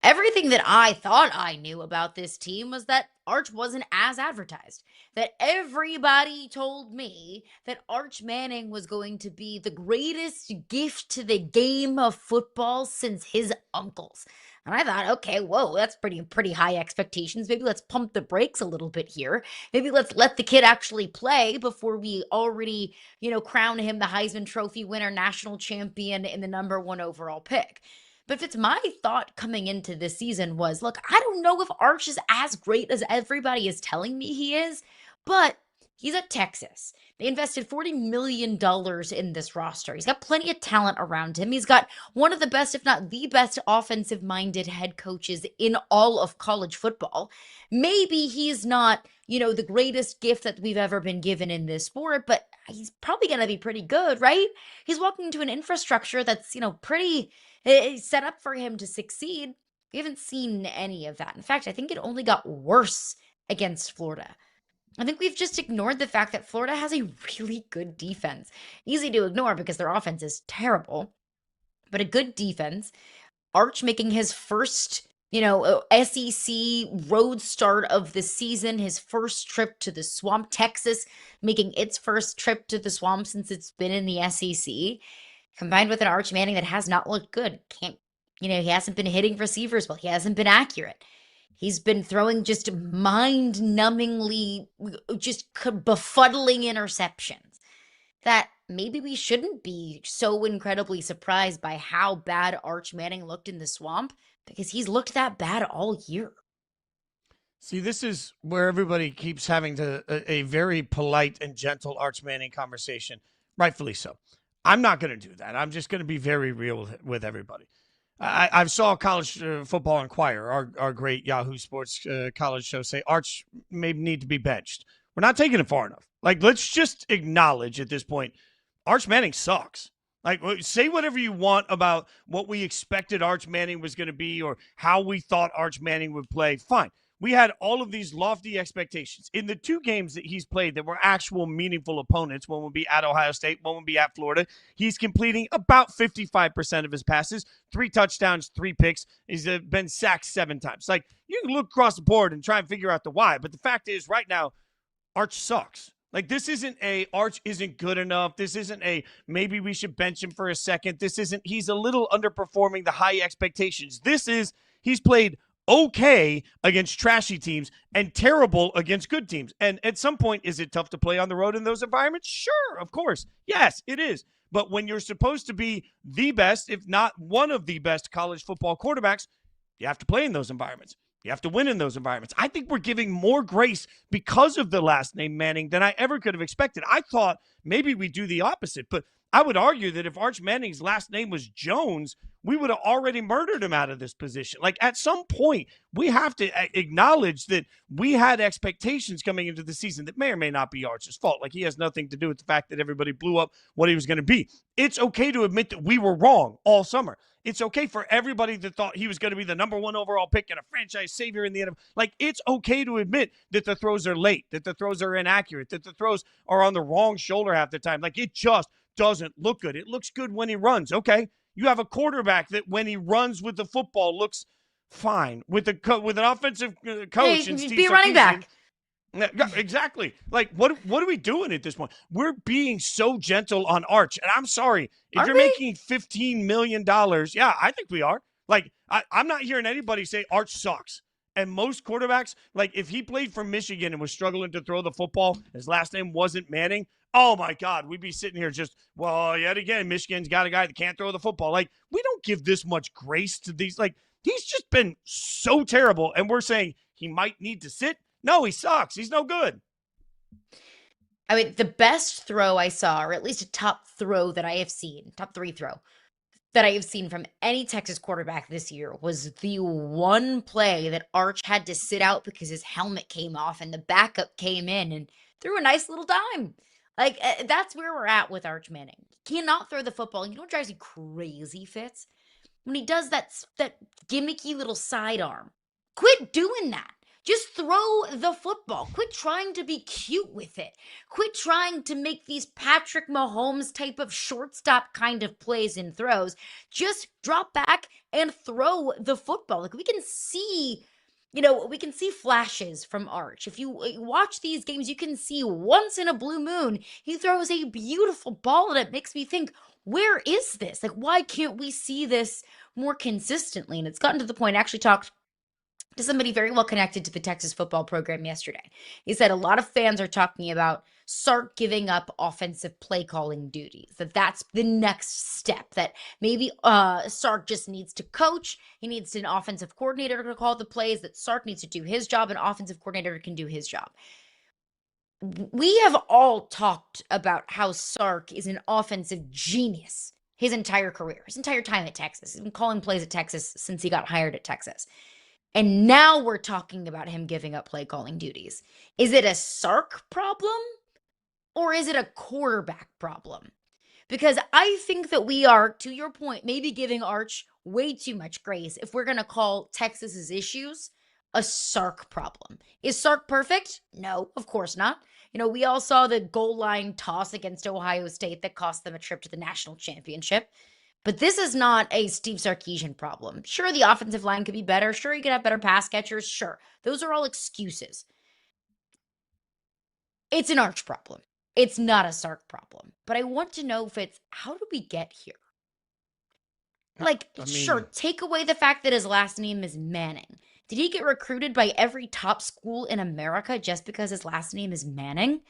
Everything that I thought I knew about this team was that Arch wasn't as advertised. That everybody told me that Arch Manning was going to be the greatest gift to the game of football since his uncles. And I thought, okay, whoa, that's pretty high expectations. Maybe let's pump the brakes a little bit here. Maybe let's let the kid actually play before we already, crown him the Heisman Trophy winner, national champion, and the number one overall pick. But Fitz, my thought coming into this season was, look, I don't know if Arch is as great as everybody is telling me he is, but he's at Texas. They invested $40 million in this roster. He's got plenty of talent around him. He's got one of the best, if not the best, offensive minded head coaches in all of college football. Maybe he's not, the greatest gift that we've ever been given in this sport, but he's probably going to be pretty good, right? He's walking into an infrastructure that's, pretty set up for him to succeed. We haven't seen any of that. In fact, I think it only got worse against Florida. I think we've just ignored the fact that Florida has a really good defense. Easy to ignore because their offense is terrible, but a good defense. Arch making his first, SEC road start of the season, his first trip to the swamp, Texas making its first trip to the swamp since it's been in the SEC, combined with an Arch Manning that has not looked good. He hasn't been hitting receivers well. He hasn't been accurate. He's been throwing just mind-numbingly, just befuddling interceptions that maybe we shouldn't be so incredibly surprised by how bad Arch Manning looked in the swamp, because he's looked that bad all year. See, this is where everybody keeps having a very polite and gentle Arch Manning conversation, rightfully so. I'm not going to do that. I'm just going to be very real with everybody. I saw College Football Inquirer, our great Yahoo Sports college show, say Arch may need to be benched. We're not taking it far enough. Let's just acknowledge at this point, Arch Manning sucks. Say whatever you want about what we expected Arch Manning was going to be or how we thought Arch Manning would play. Fine. We had all of these lofty expectations. In the two games that he's played that were actual meaningful opponents, one would be at Ohio State, one would be at Florida, he's completing about 55% of his passes, 3 touchdowns, 3 picks. He's been sacked 7 times. You can look across the board and try and figure out the why, but the fact is right now, Arch sucks. This isn't Arch isn't good enough. This isn't maybe we should bench him for a second. He's a little underperforming the high expectations. He's played okay against trashy teams and terrible against good teams. And at some point, is it tough to play on the road in those environments? Sure, of course. Yes, it is. But when you're supposed to be the best, if not one of the best college football quarterbacks, you have to play in those environments. You have to win in those environments. I think we're giving more grace because of the last name Manning than I ever could have expected. I thought maybe we do the opposite, but I would argue that if Arch Manning's last name was Jones, we would have already murdered him out of this position. At some point, we have to acknowledge that we had expectations coming into the season that may or may not be Arch's fault. He has nothing to do with the fact that everybody blew up what he was going to be. It's okay to admit that we were wrong all summer. It's okay for everybody that thought he was going to be the number 1 overall pick and a franchise savior in the end. It's okay to admit that the throws are late, that the throws are inaccurate, that the throws are on the wrong shoulder half the time. It just doesn't look good. It looks good when he runs. Okay. You have a quarterback that when he runs with the football looks fine with an offensive coach and Steve be a running back. Exactly. What are we doing at this point? We're being so gentle on Arch, and I'm sorry if you're making $15 million. Yeah, I think we are. I'm not hearing anybody say Arch sucks. And most quarterbacks, if he played for Michigan and was struggling to throw the football, his last name wasn't Manning. Oh my God, we'd be sitting here yet again, Michigan's got a guy that can't throw the football. We don't give this much grace to these. He's just been so terrible, and we're saying he might need to sit. No, he sucks. He's no good. I mean, the best throw I saw, or at least a top throw that I have seen, top 3 throw that I have seen from any Texas quarterback this year was the one play that Arch had to sit out because his helmet came off and the backup came in and threw a nice little dime. That's where we're at with Arch Manning. He cannot throw the football. You know what drives you crazy, Fitz? When he does that gimmicky little sidearm. Quit doing that. Just throw the football. Quit trying to be cute with it. Quit trying to make these Patrick Mahomes type of shortstop kind of plays and throws. Just drop back and throw the football. Like we can see, we can see flashes from Arch. If you watch these games, you can see once in a blue moon, he throws a beautiful ball, and it makes me think, where is this? Like, why can't we see this more consistently? And it's gotten to the point, I actually talked to somebody very well connected to the Texas football program yesterday. He said a lot of fans are talking about Sark giving up offensive play calling duties, that's the next step, that maybe Sark just needs to coach. He needs an offensive coordinator to call the plays, that Sark needs to do his job, an offensive coordinator can do his job. We have all talked about how Sark is an offensive genius his entire career, his entire time at Texas. He's been calling plays at Texas since he got hired at Texas. And now we're talking about him giving up play calling duties. Is it a Sark problem or is it a quarterback problem? Because I think that we are, to your point, maybe giving Arch way too much grace if we're going to call Texas's issues a Sark problem. Is Sark perfect? No, of course not. We all saw the goal line toss against Ohio State that cost them a trip to the national championship. But this is not a Steve Sarkisian problem. Sure, the offensive line could be better. Sure, you could have better pass catchers. Sure, those are all excuses. It's an Arch problem. It's not a Sark problem. But I want to know, Fitz, how did we get here? Like, sure, take away the fact that his last name is Manning. Did he get recruited by every top school in America just because his last name is Manning?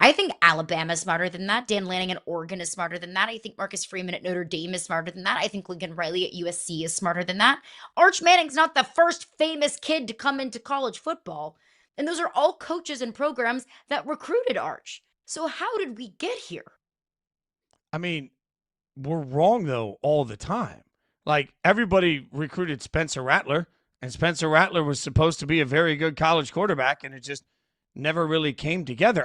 I think Alabama is smarter than that. Dan Lanning at Oregon is smarter than that. I think Marcus Freeman at Notre Dame is smarter than that. I think Lincoln Riley at USC is smarter than that. Arch Manning's not the first famous kid to come into college football. And those are all coaches and programs that recruited Arch. So how did we get here? I mean, we're wrong, though, all the time. Like, everybody recruited Spencer Rattler, and Spencer Rattler was supposed to be a very good college quarterback, and it just never really came together.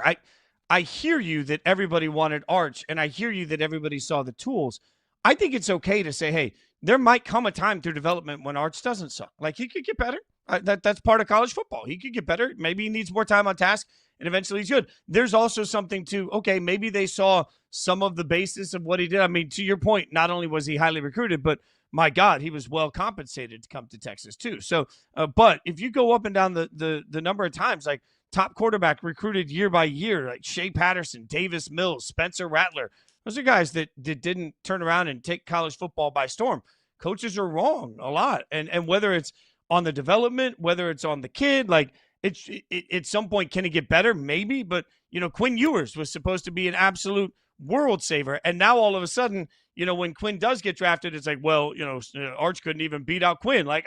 I hear you that everybody wanted Arch, and I hear you that everybody saw the tools. I think it's okay to say, hey, there might come a time through development when Arch doesn't suck. Like, he could get better. That's part of college football. He could get better. Maybe he needs more time on task, and eventually he's good. There's also something to, okay, maybe they saw some of the basis of what he did. I mean, to your point, not only was he highly recruited, but my God, he was well compensated to come to Texas too. So, but if you go up and down the number of times, like top quarterback recruited year by year, like Shea Patterson, Davis Mills, Spencer Rattler, those are guys that didn't turn around and take college football by storm. Coaches are wrong a lot. And whether it's on the development, whether it's on the kid, like it at some point, can it get better? Maybe. But, Quinn Ewers was supposed to be an absolute world saver. And now all of a sudden, when Quinn does get drafted, it's like, well, Arch couldn't even beat out Quinn. Like,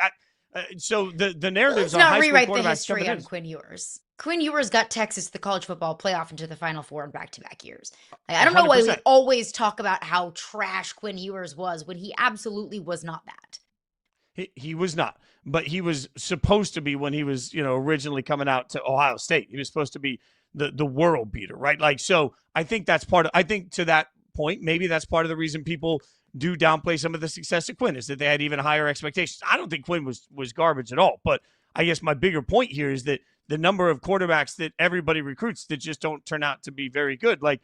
so the narratives on high school quarterbacks. Let's not rewrite the history on Quinn Ewers. Quinn Ewers got Texas the college football playoff into the Final Four in back-to-back years. Like, I don't know why we always talk about how trash Quinn Ewers was when he absolutely was not that. He was not, but he was supposed to be when he was, originally coming out to Ohio State. He was supposed to be the world beater, right? Like, so I think I think to that point, maybe that's part of the reason people do downplay some of the success of Quinn, is that they had even higher expectations. I don't think Quinn was garbage at all, but I guess my bigger point here is that the number of quarterbacks that everybody recruits that just don't turn out to be very good. Like,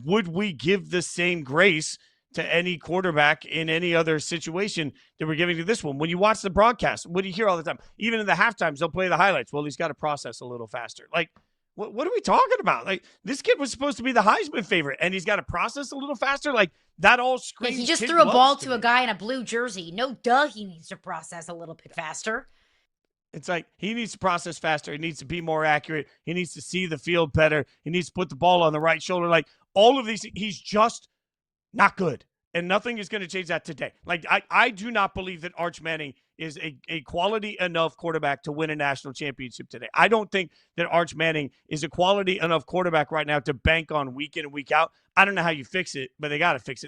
would we give the same grace to any quarterback in any other situation that we're giving to this one? When you watch the broadcast, what do you hear all the time? Even in the halftimes, they'll play the highlights. Well, he's got to process a little faster. Like, what are we talking about? Like, this kid was supposed to be the Heisman favorite, and he's got to process a little faster. Like, that all screams. He just threw a ball to a guy in a blue jersey. No, duh, he needs to process a little bit faster. It's like he needs to process faster. He needs to be more accurate. He needs to see the field better. He needs to put the ball on the right shoulder. Like, all of these, he's just not good. And nothing is going to change that today. Like, I do not believe that Arch Manning is a quality enough quarterback to win a national championship today. I don't think that Arch Manning is a quality enough quarterback right now to bank on week in and week out. I don't know how you fix it, but they got to fix it.